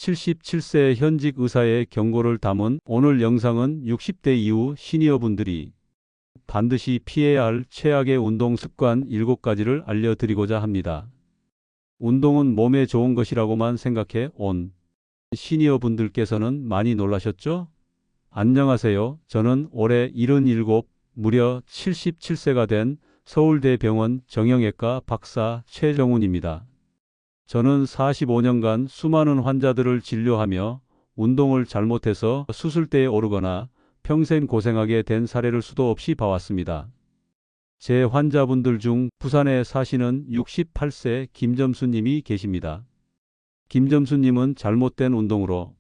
77세 현직 의사의 경고를 담은 오늘 영상은 60대 이후 시니어분들이 반드시 피해야 할 최악의 운동 습관 7가지를 알려드리고자 합니다. 운동은 몸에 좋은 것이라고만 생각해 온 시니어분들께서는 많이 놀라셨죠? 안녕하세요. 저는 올해 77, 무려 77세가 된 서울대병원 정형외과 박사 최정훈입니다. 저는 45년간 수많은 환자들을 진료하며 운동을 잘못해서 수술대에 오르거나 평생 고생하게 된 사례를 수도 없이 봐왔습니다. 제 환자분들 중 부산에 사시는 68세 김점수님이 계십니다. 김점수님은 잘못된 운동으로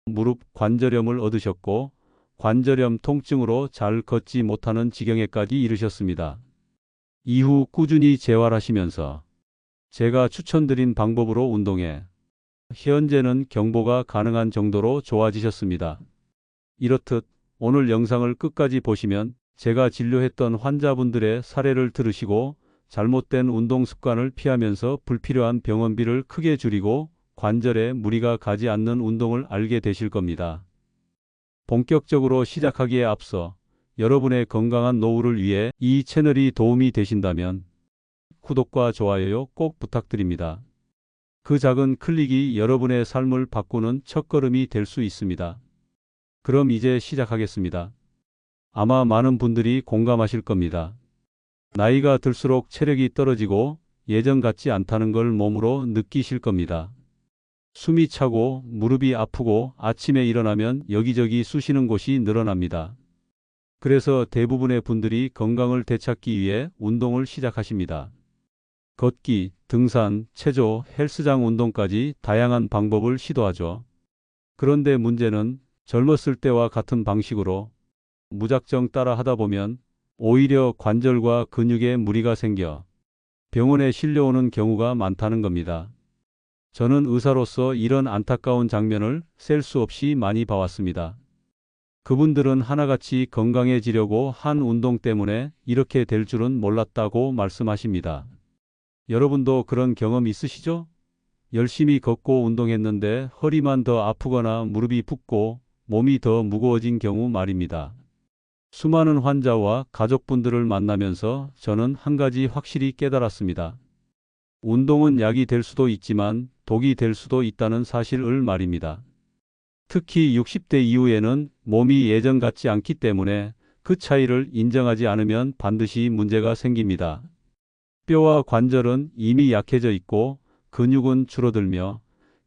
무릎 관절염을 얻으셨고 관절염 통증으로 잘 걷지 못하는 지경에까지 이르셨습니다. 이후 꾸준히 재활하시면서 제가 추천드린 방법으로 운동해 현재는 경보가 가능한 정도로 좋아지셨습니다. 이렇듯 오늘 영상을 끝까지 보시면 제가 진료했던 환자분들의 사례를 들으시고 잘못된 운동 습관을 피하면서 불필요한 병원비를 크게 줄이고 관절에 무리가 가지 않는 운동을 알게 되실 겁니다. 본격적으로 시작하기에 앞서 여러분의 건강한 노후를 위해 이 채널이 도움이 되신다면 구독과 좋아요 꼭 부탁드립니다. 그 작은 클릭이 여러분의 삶을 바꾸는 첫걸음이 될 수 있습니다. 그럼 이제 시작하겠습니다. 아마 많은 분들이 공감하실 겁니다. 나이가 들수록 체력이 떨어지고 예전 같지 않다는 걸 몸으로 느끼실 겁니다. 숨이 차고 무릎이 아프고 아침에 일어나면 여기저기 쑤시는 곳이 늘어납니다. 그래서 대부분의 분들이 건강을 되찾기 위해 운동을 시작하십니다. 걷기, 등산, 체조, 헬스장 운동까지 다양한 방법을 시도하죠. 그런데 문제는 젊었을 때와 같은 방식으로 무작정 따라 하다 보면 오히려 관절과 근육에 무리가 생겨 병원에 실려오는 경우가 많다는 겁니다. 저는 의사로서 이런 안타까운 장면을 셀 수 없이 많이 봐왔습니다. 그분들은 하나같이 건강해지려고 한 운동 때문에 이렇게 될 줄은 몰랐다고 말씀하십니다. 여러분도 그런 경험 있으시죠? 열심히 걷고 운동했는데 허리만 더 아프거나 무릎이 붓고 몸이 더 무거워진 경우 말입니다. 수많은 환자와 가족분들을 만나면서 저는 한 가지 확실히 깨달았습니다. 운동은 약이 될 수도 있지만 독이 될 수도 있다는 사실을 말입니다. 특히 60대 이후에는 몸이 예전 같지 않기 때문에 그 차이를 인정하지 않으면 반드시 문제가 생깁니다. 뼈와 관절은 이미 약해져 있고 근육은 줄어들며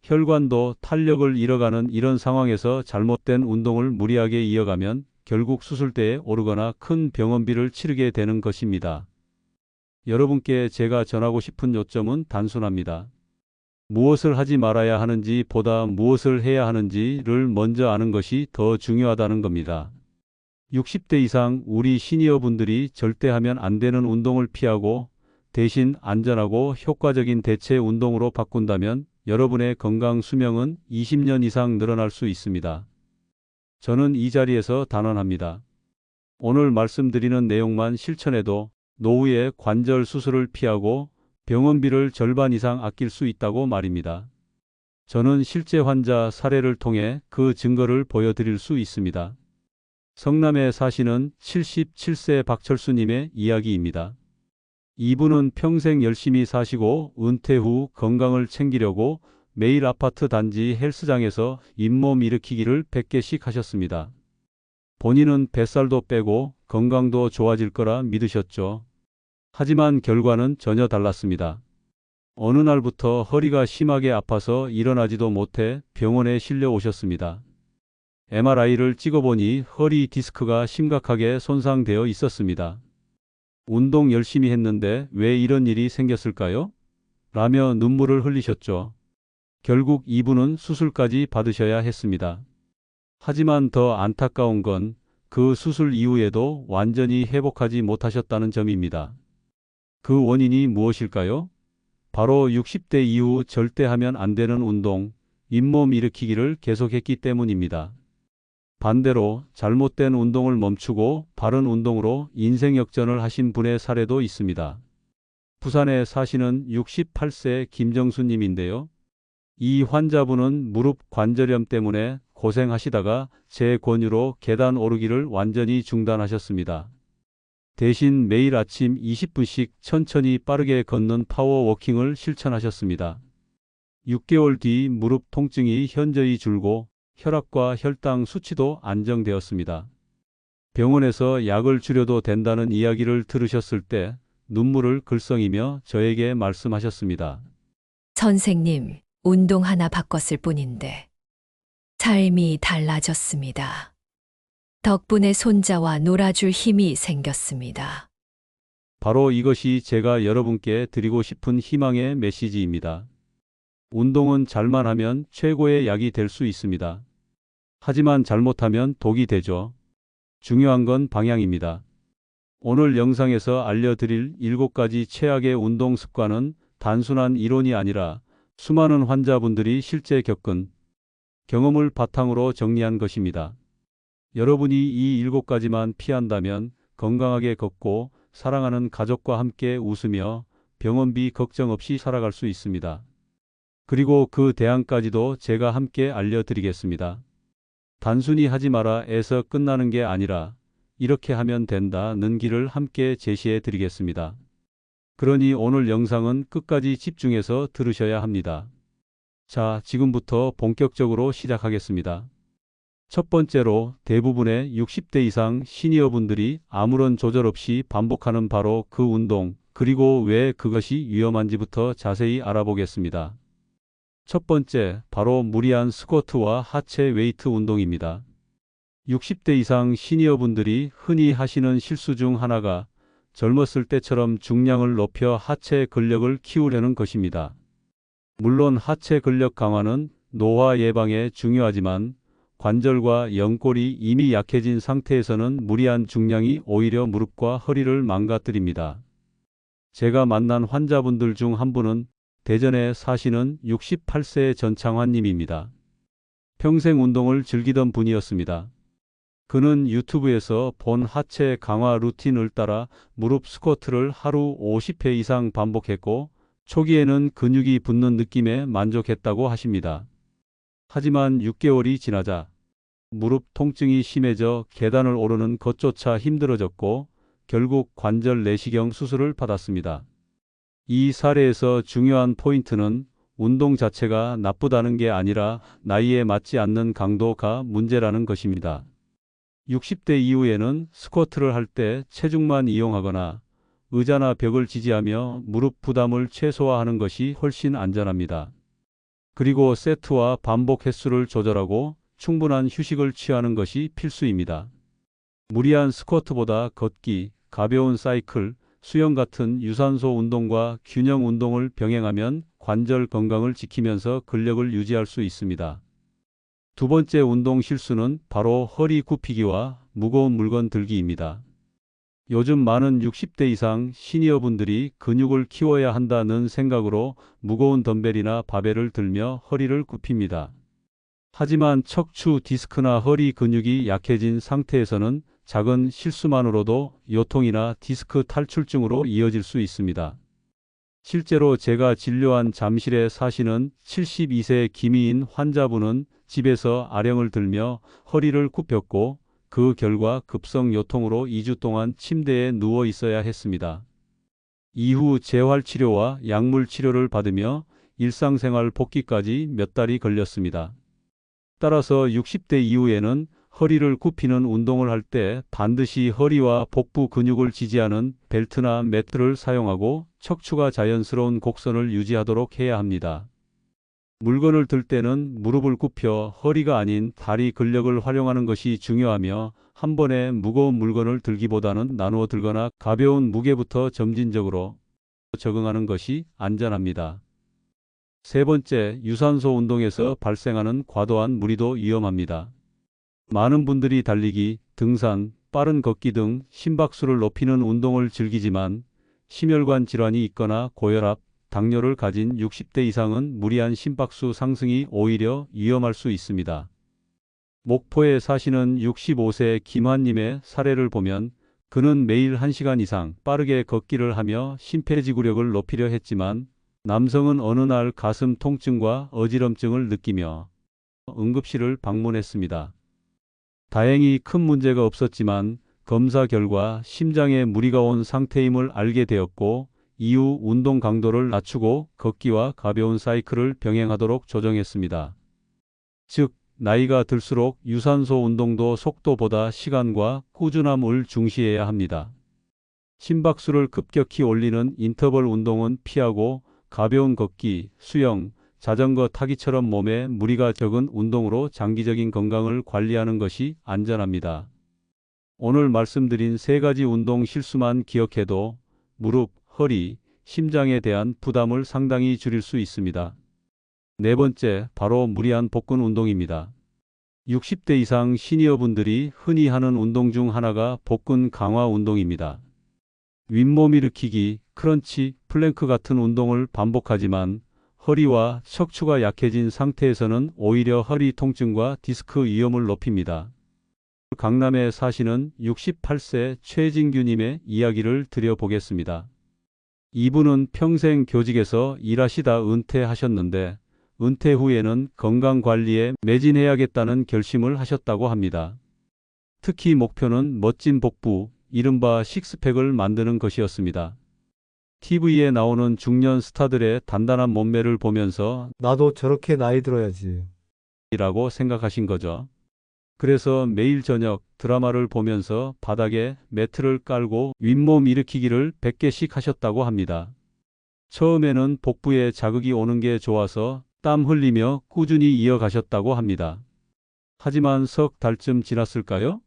혈관도 탄력을 잃어가는 이런 상황에서 잘못된 운동을 무리하게 이어가면 결국 수술대에 오르거나 큰 병원비를 치르게 되는 것입니다. 여러분께 제가 전하고 싶은 요점은 단순합니다. 무엇을 하지 말아야 하는지 보다 무엇을 해야 하는지를 먼저 아는 것이 더 중요하다는 겁니다. 60대 이상 우리 시니어분들이 절대 하면 안 되는 운동을 피하고 대신 안전하고 효과적인 대체 운동으로 바꾼다면 여러분의 건강 수명은 20년 이상 늘어날 수 있습니다. 저는 이 자리에서 단언합니다. 오늘 말씀드리는 내용만 실천해도 노후에 관절 수술을 피하고 병원비를 절반 이상 아낄 수 있다고 말입니다. 저는 실제 환자 사례를 통해 그 증거를 보여드릴 수 있습니다. 성남에 사시는 77세 박철수님의 이야기입니다. 이분은 평생 열심히 사시고 은퇴 후 건강을 챙기려고 매일 아파트 단지 헬스장에서 잇몸 일으키기를 100개씩 하셨습니다. 본인은 뱃살도 빼고 건강도 좋아질 거라 믿으셨죠. 하지만 결과는 전혀 달랐습니다. 어느 날부터 허리가 심하게 아파서 일어나지도 못해 병원에 실려 오셨습니다. MRI를 찍어보니 허리 디스크가 심각하게 손상되어 있었습니다. 운동 열심히 했는데 왜 이런 일이 생겼을까요? 라며 눈물을 흘리셨죠. 결국 이분은 수술까지 받으셔야 했습니다. 하지만 더 안타까운 건 그 수술 이후에도 완전히 회복하지 못하셨다는 점입니다. 그 원인이 무엇일까요? 바로 60대 이후 절대 하면 안 되는 운동, 잇몸 일으키기를 계속했기 때문입니다. 반대로 잘못된 운동을 멈추고 바른 운동으로 인생 역전을 하신 분의 사례도 있습니다. 부산에 사시는 68세 김정수님인데요. 이 환자분은 무릎 관절염 때문에 고생하시다가 제 권유로 계단 오르기를 완전히 중단하셨습니다. 대신 매일 아침 20분씩 천천히 빠르게 걷는 파워워킹을 실천하셨습니다. 6개월 뒤 무릎 통증이 현저히 줄고 혈압과 혈당 수치도 안정되었습니다. 병원에서 약을 줄여도 된다는 이야기를 들으셨을 때 눈물을 글썽이며 저에게 말씀하셨습니다. 선생님, 운동 하나 바꿨을 뿐인데 삶이 달라졌습니다. 덕분에 손자와 놀아줄 힘이 생겼습니다. 바로 이것이 제가 여러분께 드리고 싶은 희망의 메시지입니다. 운동은 잘만 하면 최고의 약이 될 수 있습니다. 하지만 잘못하면 독이 되죠. 중요한 건 방향입니다. 오늘 영상에서 알려드릴 7가지 최악의 운동 습관은 단순한 이론이 아니라 수많은 환자분들이 실제 겪은 경험을 바탕으로 정리한 것입니다. 여러분이 이 7가지만 피한다면 건강하게 걷고 사랑하는 가족과 함께 웃으며 병원비 걱정 없이 살아갈 수 있습니다. 그리고 그 대안까지도 제가 함께 알려드리겠습니다. 단순히 하지 마라에서 끝나는 게 아니라 이렇게 하면 된다는 길을 함께 제시해 드리겠습니다. 그러니 오늘 영상은 끝까지 집중해서 들으셔야 합니다. 자, 지금부터 본격적으로 시작하겠습니다. 첫 번째로 대부분의 60대 이상 시니어분들이 아무런 조절 없이 반복하는 바로 그 운동, 그리고 왜 그것이 위험한지부터 자세히 알아보겠습니다. 첫 번째, 바로 무리한 스쿼트와 하체 웨이트 운동입니다. 60대 이상 시니어분들이 흔히 하시는 실수 중 하나가 젊었을 때처럼 중량을 높여 하체 근력을 키우려는 것입니다. 물론 하체 근력 강화는 노화 예방에 중요하지만 관절과 연골이 이미 약해진 상태에서는 무리한 중량이 오히려 무릎과 허리를 망가뜨립니다. 제가 만난 환자분들 중 한 분은 대전에 사시는 68세 전창환님입니다. 평생 운동을 즐기던 분이었습니다. 그는 유튜브에서 본 하체 강화 루틴을 따라 무릎 스쿼트를 하루 50회 이상 반복했고 초기에는 근육이 붙는 느낌에 만족했다고 하십니다. 하지만 6개월이 지나자 무릎 통증이 심해져 계단을 오르는 것조차 힘들어졌고 결국 관절 내시경 수술을 받았습니다. 이 사례에서 중요한 포인트는 운동 자체가 나쁘다는 게 아니라 나이에 맞지 않는 강도가 문제라는 것입니다. 60대 이후에는 스쿼트를 할 때 체중만 이용하거나 의자나 벽을 지지하며 무릎 부담을 최소화하는 것이 훨씬 안전합니다. 그리고 세트와 반복 횟수를 조절하고 충분한 휴식을 취하는 것이 필수입니다. 무리한 스쿼트보다 걷기, 가벼운 사이클, 수영 같은 유산소 운동과 균형 운동을 병행하면 관절 건강을 지키면서 근력을 유지할 수 있습니다. 두 번째 운동 실수는 바로 허리 굽히기와 무거운 물건 들기입니다. 요즘 많은 60대 이상 시니어분들이 근육을 키워야 한다는 생각으로 무거운 덤벨이나 바벨을 들며 허리를 굽힙니다. 하지만 척추 디스크나 허리 근육이 약해진 상태에서는 작은 실수만으로도 요통이나 디스크 탈출증으로 이어질 수 있습니다. 실제로 제가 진료한 잠실에 사시는 72세 김희인 환자분은 집에서 아령을 들며 허리를 굽혔고 그 결과 급성 요통으로 2주 동안 침대에 누워 있어야 했습니다. 이후 재활치료와 약물 치료를 받으며 일상생활 복귀까지 몇 달이 걸렸습니다. 따라서 60대 이후에는 허리를 굽히는 운동을 할 때 반드시 허리와 복부 근육을 지지하는 벨트나 매트를 사용하고 척추가 자연스러운 곡선을 유지하도록 해야 합니다. 물건을 들 때는 무릎을 굽혀 허리가 아닌 다리 근력을 활용하는 것이 중요하며 한 번에 무거운 물건을 들기보다는 나누어 들거나 가벼운 무게부터 점진적으로 적응하는 것이 안전합니다. 세 번째, 유산소 운동에서 발생하는 과도한 무리도 위험합니다. 많은 분들이 달리기, 등산, 빠른 걷기 등 심박수를 높이는 운동을 즐기지만 심혈관 질환이 있거나 고혈압, 당뇨를 가진 60대 이상은 무리한 심박수 상승이 오히려 위험할 수 있습니다. 목포에 사시는 65세 김환님의 사례를 보면 그는 매일 1시간 이상 빠르게 걷기를 하며 심폐지구력을 높이려 했지만 남성은 어느 날 가슴 통증과 어지럼증을 느끼며 응급실을 방문했습니다. 다행히 큰 문제가 없었지만 검사 결과 심장에 무리가 온 상태임을 알게 되었고 이후 운동 강도를 낮추고 걷기와 가벼운 사이클을 병행하도록 조정했습니다. 즉, 나이가 들수록 유산소 운동도 속도보다 시간과 꾸준함을 중시해야 합니다. 심박수를 급격히 올리는 인터벌 운동은 피하고 가벼운 걷기, 수영, 자전거 타기처럼 몸에 무리가 적은 운동으로 장기적인 건강을 관리하는 것이 안전합니다. 오늘 말씀드린 세 가지 운동 실수만 기억해도 무릎, 허리, 심장에 대한 부담을 상당히 줄일 수 있습니다. 네 번째, 바로 무리한 복근 운동입니다. 60대 이상 시니어분들이 흔히 하는 운동 중 하나가 복근 강화 운동입니다. 윗몸 일으키기, 크런치, 플랭크 같은 운동을 반복하지만 허리와 척추가 약해진 상태에서는 오히려 허리 통증과 디스크 위험을 높입니다. 강남에 사시는 68세 최진규님의 이야기를 드려보겠습니다. 이분은 평생 교직에서 일하시다 은퇴하셨는데 은퇴 후에는 건강관리에 매진해야겠다는 결심을 하셨다고 합니다. 특히 목표는 멋진 복부, 이른바 식스팩을 만드는 것이었습니다. TV에 나오는 중년 스타들의 단단한 몸매를 보면서 나도 저렇게 나이 들어야지. 라고 생각하신 거죠. 그래서 매일 저녁 드라마를 보면서 바닥에 매트를 깔고 윗몸 일으키기를 100개씩 하셨다고 합니다. 처음에는 복부에 자극이 오는 게 좋아서 땀 흘리며 꾸준히 이어가셨다고 합니다. 하지만 석 달쯤 지났을까요?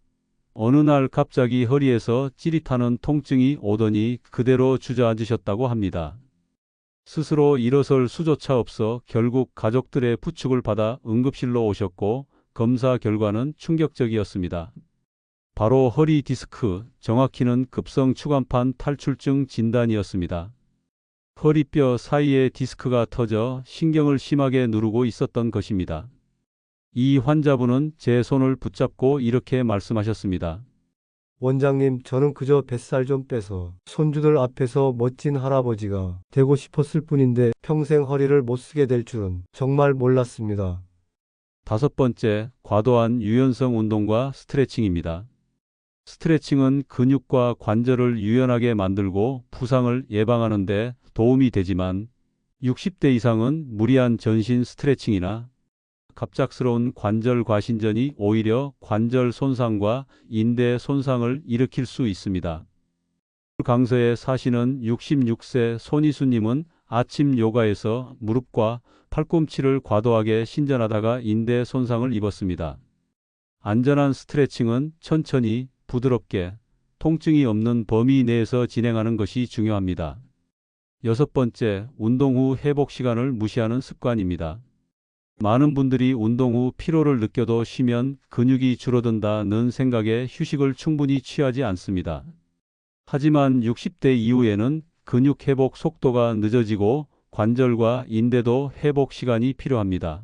어느 날 갑자기 허리에서 찌릿하는 통증이 오더니 그대로 주저앉으셨다고 합니다. 스스로 일어설 수조차 없어 결국 가족들의 부축을 받아 응급실로 오셨고 검사 결과는 충격적이었습니다. 바로 허리 디스크, 정확히는 급성 추간판 탈출증 진단이었습니다. 허리뼈 사이에 디스크가 터져 신경을 심하게 누르고 있었던 것입니다. 이 환자분은 제 손을 붙잡고 이렇게 말씀하셨습니다. 원장님, 저는 그저 뱃살 좀 빼서 손주들 앞에서 멋진 할아버지가 되고 싶었을 뿐인데 평생 허리를 못 쓰게 될 줄은 정말 몰랐습니다. 다섯 번째, 과도한 유연성 운동과 스트레칭입니다. 스트레칭은 근육과 관절을 유연하게 만들고 부상을 예방하는 데 도움이 되지만 60대 이상은 무리한 전신 스트레칭이나 갑작스러운 관절 과신전이 오히려 관절 손상과 인대 손상을 일으킬 수 있습니다. 강서에 사시는 66세 손희수님은 아침 요가에서 무릎과 팔꿈치를 과도하게 신전하다가 인대 손상을 입었습니다. 안전한 스트레칭은 천천히 부드럽게 통증이 없는 범위 내에서 진행하는 것이 중요합니다. 여섯 번째, 운동 후 회복 시간을 무시하는 습관입니다. 많은 분들이 운동 후 피로를 느껴도 쉬면 근육이 줄어든다는 생각에 휴식을 충분히 취하지 않습니다. 하지만 60대 이후에는 근육 회복 속도가 늦어지고 관절과 인대도 회복 시간이 필요합니다.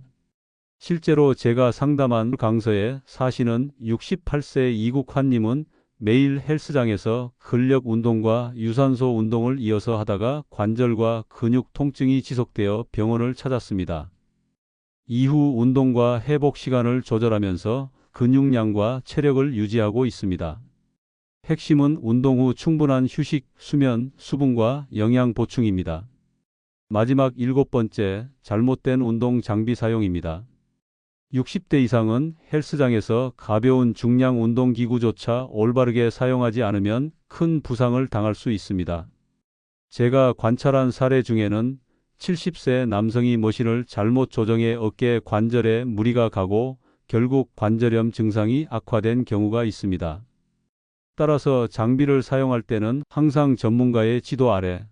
실제로 제가 상담한 강서에 사시는 68세 이국환님은 매일 헬스장에서 근력 운동과 유산소 운동을 이어서 하다가 관절과 근육 통증이 지속되어 병원을 찾았습니다. 이후 운동과 회복 시간을 조절하면서 근육량과 체력을 유지하고 있습니다. 핵심은 운동 후 충분한 휴식, 수면, 수분과 영양 보충입니다. 마지막 일곱 번째, 잘못된 운동 장비 사용입니다. 60대 이상은 헬스장에서 가벼운 중량 운동기구조차 올바르게 사용하지 않으면 큰 부상을 당할 수 있습니다. 제가 관찰한 사례 중에는 70세 남성이 머신을 잘못 조정해 어깨 관절에 무리가 가고 결국 관절염 증상이 악화된 경우가 있습니다. 따라서 장비를 사용할 때는 항상 전문가의 지도 아래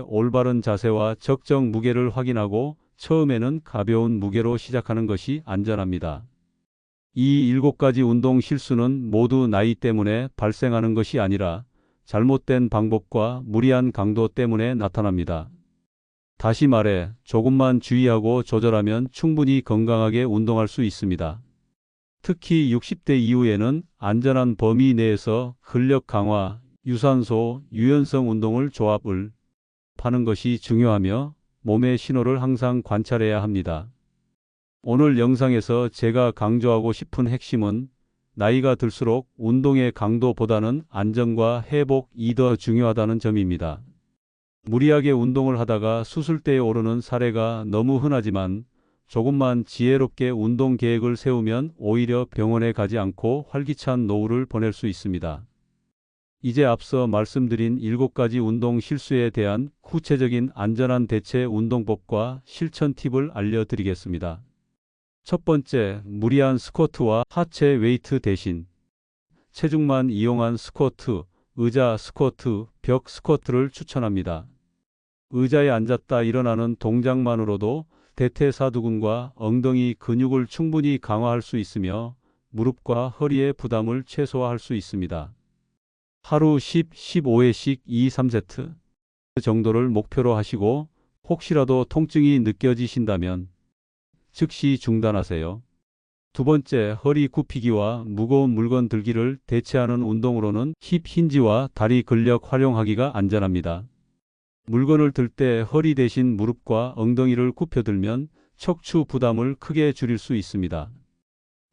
올바른 자세와 적정 무게를 확인하고 처음에는 가벼운 무게로 시작하는 것이 안전합니다. 이 7가지 운동 실수는 모두 나이 때문에 발생하는 것이 아니라 잘못된 방법과 무리한 강도 때문에 나타납니다. 다시 말해, 조금만 주의하고 조절하면 충분히 건강하게 운동할 수 있습니다. 특히 60대 이후에는 안전한 범위 내에서 근력 강화, 유산소, 유연성 운동을 조합을 하는 것이 중요하며 몸의 신호를 항상 관찰해야 합니다. 오늘 영상에서 제가 강조하고 싶은 핵심은 나이가 들수록 운동의 강도보다는 안정과 회복이 더 중요하다는 점입니다. 무리하게 운동을 하다가 수술대에 오르는 사례가 너무 흔하지만 조금만 지혜롭게 운동 계획을 세우면 오히려 병원에 가지 않고 활기찬 노후를 보낼 수 있습니다. 이제 앞서 말씀드린 7가지 운동 실수에 대한 구체적인 안전한 대체 운동법과 실천 팁을 알려드리겠습니다. 첫 번째, 무리한 스쿼트와 하체 웨이트 대신 체중만 이용한 스쿼트, 의자 스쿼트, 벽 스쿼트를 추천합니다. 의자에 앉았다 일어나는 동작만으로도 대퇴사두근과 엉덩이 근육을 충분히 강화할 수 있으며 무릎과 허리의 부담을 최소화할 수 있습니다. 하루 10, 15회씩 2, 3세트 정도를 목표로 하시고 혹시라도 통증이 느껴지신다면 즉시 중단하세요. 두 번째, 허리 굽히기와 무거운 물건 들기를 대체하는 운동으로는 힙 힌지와 다리 근력 활용하기가 안전합니다. 물건을 들 때 허리 대신 무릎과 엉덩이를 굽혀 들면 척추 부담을 크게 줄일 수 있습니다.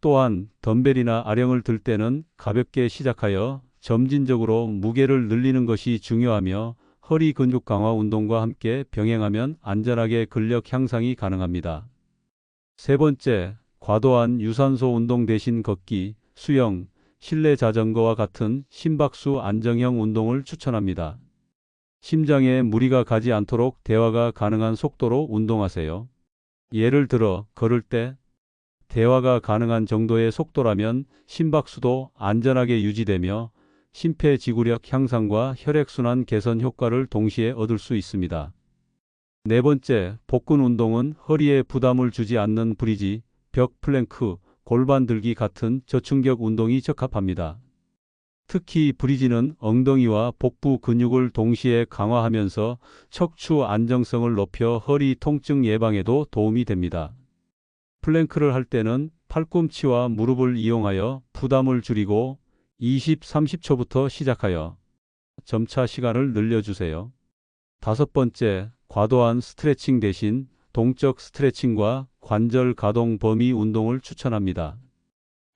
또한 덤벨이나 아령을 들 때는 가볍게 시작하여 점진적으로 무게를 늘리는 것이 중요하며 허리 근육 강화 운동과 함께 병행하면 안전하게 근력 향상이 가능합니다. 세 번째, 과도한 유산소 운동 대신 걷기, 수영, 실내 자전거와 같은 심박수 안정형 운동을 추천합니다. 심장에 무리가 가지 않도록 대화가 가능한 속도로 운동하세요. 예를 들어 걸을 때 대화가 가능한 정도의 속도라면 심박수도 안전하게 유지되며 심폐지구력 향상과 혈액순환 개선 효과를 동시에 얻을 수 있습니다. 네 번째, 복근 운동은 허리에 부담을 주지 않는 브리지, 벽 플랭크, 골반 들기 같은 저충격 운동이 적합합니다. 특히 브리지는 엉덩이와 복부 근육을 동시에 강화하면서 척추 안정성을 높여 허리 통증 예방에도 도움이 됩니다. 플랭크를 할 때는 팔꿈치와 무릎을 이용하여 부담을 줄이고 20, 30초부터 시작하여 점차 시간을 늘려주세요. 다섯 번째, 과도한 스트레칭 대신 동적 스트레칭과 관절 가동 범위 운동을 추천합니다.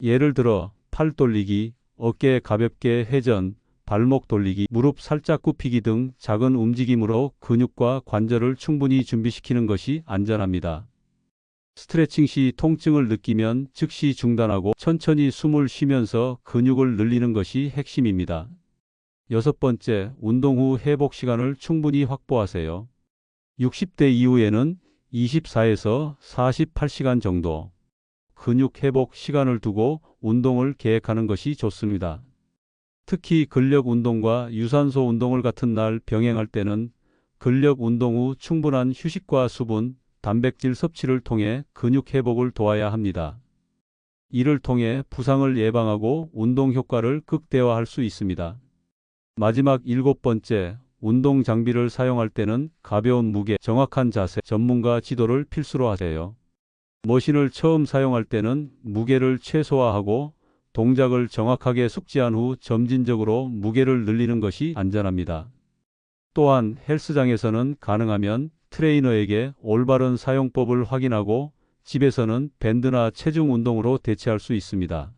예를 들어 팔 돌리기, 어깨 가볍게 회전, 발목 돌리기, 무릎 살짝 굽히기 등 작은 움직임으로 근육과 관절을 충분히 준비시키는 것이 안전합니다. 스트레칭 시 통증을 느끼면 즉시 중단하고 천천히 숨을 쉬면서 근육을 늘리는 것이 핵심입니다. 여섯 번째, 운동 후 회복 시간을 충분히 확보하세요. 60대 이후에는 24에서 48시간 정도 근육 회복 시간을 두고 운동을 계획하는 것이 좋습니다. 특히 근력 운동과 유산소 운동을 같은 날 병행할 때는 근력 운동 후 충분한 휴식과 수분, 단백질 섭취를 통해 근육 회복을 도와야 합니다. 이를 통해 부상을 예방하고 운동 효과를 극대화할 수 있습니다. 마지막 일곱 번째, 운동 장비를 사용할 때는 가벼운 무게, 정확한 자세, 전문가 지도를 필수로 하세요. 머신을 처음 사용할 때는 무게를 최소화하고 동작을 정확하게 숙지한 후 점진적으로 무게를 늘리는 것이 안전합니다. 또한 헬스장에서는 가능하면 트레이너에게 올바른 사용법을 확인하고 집에서는 밴드나 체중 운동으로 대체할 수 있습니다.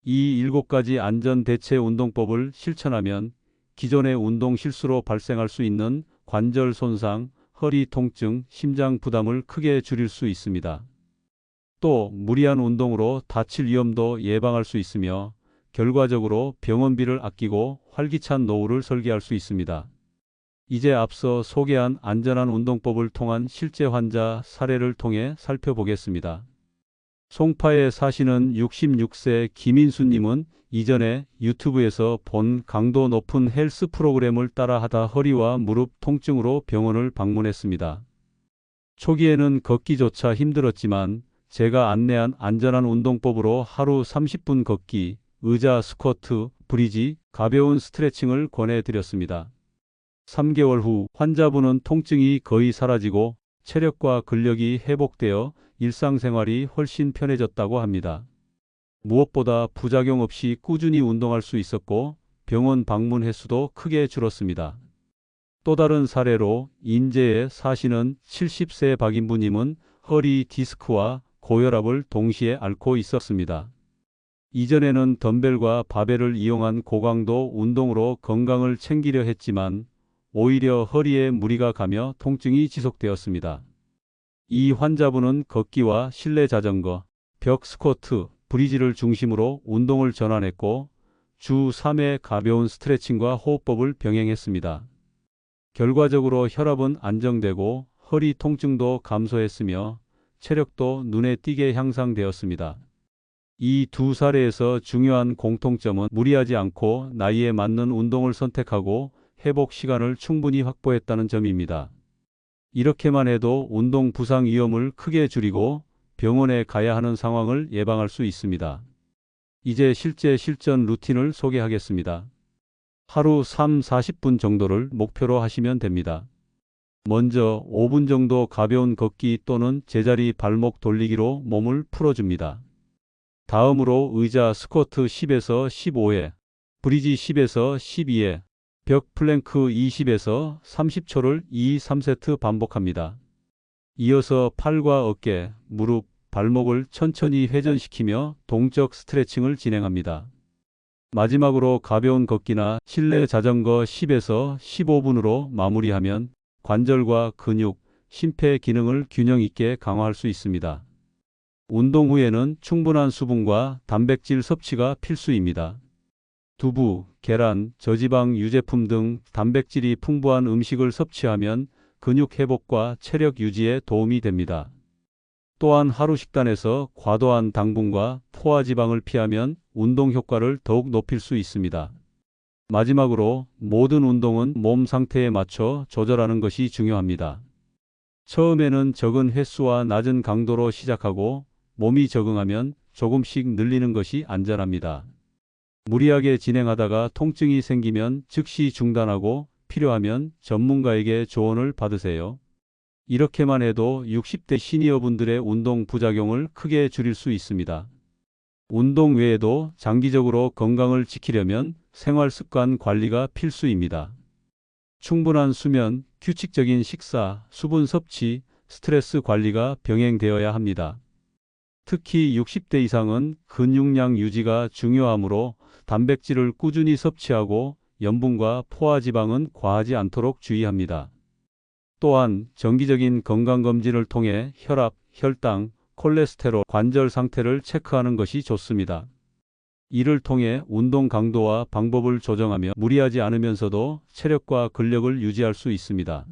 이 7가지 안전 대체 운동법을 실천하면 기존의 운동 실수로 발생할 수 있는 관절 손상, 허리 통증, 심장 부담을 크게 줄일 수 있습니다. 또 무리한 운동으로 다칠 위험도 예방할 수 있으며 결과적으로 병원비를 아끼고 활기찬 노후를 설계할 수 있습니다. 이제 앞서 소개한 안전한 운동법을 통한 실제 환자 사례를 통해 살펴보겠습니다. 송파에 사시는 66세 김인수님은 이전에 유튜브에서 본 강도 높은 헬스 프로그램을 따라하다 허리와 무릎 통증으로 병원을 방문했습니다. 초기에는 걷기조차 힘들었지만 제가 안내한 안전한 운동법으로 하루 30분 걷기, 의자 스쿼트, 브리지, 가벼운 스트레칭을 권해드렸습니다. 3개월 후 환자분은 통증이 거의 사라지고 체력과 근력이 회복되어 일상생활이 훨씬 편해졌다고 합니다. 무엇보다 부작용 없이 꾸준히 운동할 수 있었고 병원 방문 횟수도 크게 줄었습니다. 또 다른 사례로 인제에 사시는 70세 박인부님은 허리 디스크와 고혈압을 동시에 앓고 있었습니다. 이전에는 덤벨과 바벨을 이용한 고강도 운동으로 건강을 챙기려 했지만 오히려 허리에 무리가 가며 통증이 지속되었습니다. 이 환자분은 걷기와 실내 자전거, 벽 스쿼트, 브리지를 중심으로 운동을 전환했고 주 3회 가벼운 스트레칭과 호흡법을 병행했습니다. 결과적으로 혈압은 안정되고 허리 통증도 감소했으며 체력도 눈에 띄게 향상되었습니다. 이 두 사례에서 중요한 공통점은 무리하지 않고 나이에 맞는 운동을 선택하고 회복 시간을 충분히 확보했다는 점입니다. 이렇게만 해도 운동 부상 위험을 크게 줄이고 병원에 가야 하는 상황을 예방할 수 있습니다. 이제 실제 실전 루틴을 소개하겠습니다. 하루 40분 정도를 목표로 하시면 됩니다. 먼저 5분 정도 가벼운 걷기 또는 제자리 발목 돌리기로 몸을 풀어줍니다. 다음으로 의자 스쿼트 10에서 15회, 브리지 10에서 12회, 벽 플랭크 20에서 30초를 2, 3세트 반복합니다. 이어서 팔과 어깨, 무릎, 발목을 천천히 회전시키며 동적 스트레칭을 진행합니다. 마지막으로 가벼운 걷기나 실내 자전거 10에서 15분으로 마무리하면 관절과 근육, 심폐 기능을 균형 있게 강화할 수 있습니다. 운동 후에는 충분한 수분과 단백질 섭취가 필수입니다. 두부, 계란, 저지방 유제품 등 단백질이 풍부한 음식을 섭취하면 근육 회복과 체력 유지에 도움이 됩니다. 또한 하루 식단에서 과도한 당분과 포화지방을 피하면 운동 효과를 더욱 높일 수 있습니다. 마지막으로 모든 운동은 몸 상태에 맞춰 조절하는 것이 중요합니다. 처음에는 적은 횟수와 낮은 강도로 시작하고 몸이 적응하면 조금씩 늘리는 것이 안전합니다. 무리하게 진행하다가 통증이 생기면 즉시 중단하고 필요하면 전문가에게 조언을 받으세요. 이렇게만 해도 60대 시니어분들의 운동 부작용을 크게 줄일 수 있습니다. 운동 외에도 장기적으로 건강을 지키려면 생활 습관 관리가 필수입니다. 충분한 수면, 규칙적인 식사, 수분 섭취, 스트레스 관리가 병행되어야 합니다. 특히 60대 이상은 근육량 유지가 중요하므로 단백질을 꾸준히 섭취하고 염분과 포화지방은 과하지 않도록 주의합니다. 또한 정기적인 건강검진을 통해 혈압, 혈당, 콜레스테롤, 관절 상태를 체크하는 것이 좋습니다. 이를 통해 운동 강도와 방법을 조정하며 무리하지 않으면서도 체력과 근력을 유지할 수 있습니다.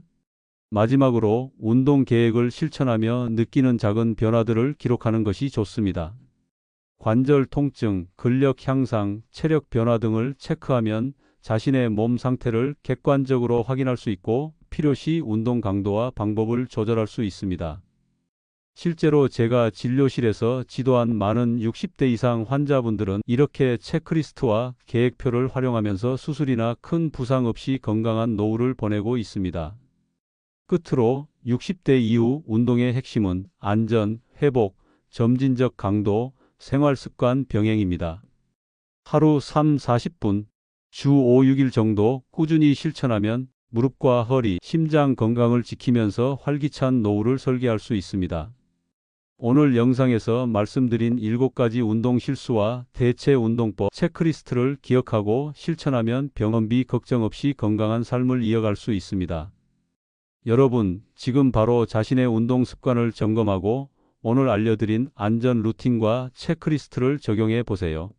마지막으로 운동 계획을 실천하며 느끼는 작은 변화들을 기록하는 것이 좋습니다. 관절 통증, 근력 향상, 체력 변화 등을 체크하면 자신의 몸 상태를 객관적으로 확인할 수 있고 필요시 운동 강도와 방법을 조절할 수 있습니다. 실제로 제가 진료실에서 지도한 많은 60대 이상 환자분들은 이렇게 체크리스트와 계획표를 활용하면서 수술이나 큰 부상 없이 건강한 노후를 보내고 있습니다. 끝으로 60대 이후 운동의 핵심은 안전, 회복, 점진적 강도, 생활습관 병행입니다. 하루 40분, 주 5, 6일 정도 꾸준히 실천하면 무릎과 허리, 심장 건강을 지키면서 활기찬 노후를 설계할 수 있습니다. 오늘 영상에서 말씀드린 7가지 운동 실수와 대체 운동법 체크리스트를 기억하고 실천하면 병원비 걱정 없이 건강한 삶을 이어갈 수 있습니다. 여러분, 지금 바로 자신의 운동 습관을 점검하고 오늘 알려드린 안전 루틴과 체크리스트를 적용해 보세요.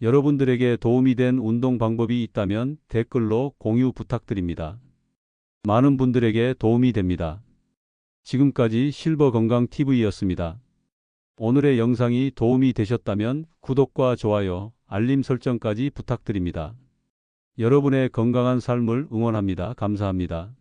여러분들에게 도움이 된 운동 방법이 있다면 댓글로 공유 부탁드립니다. 많은 분들에게 도움이 됩니다. 지금까지 실버건강TV였습니다. 오늘의 영상이 도움이 되셨다면 구독과 좋아요, 알림 설정까지 부탁드립니다. 여러분의 건강한 삶을 응원합니다. 감사합니다.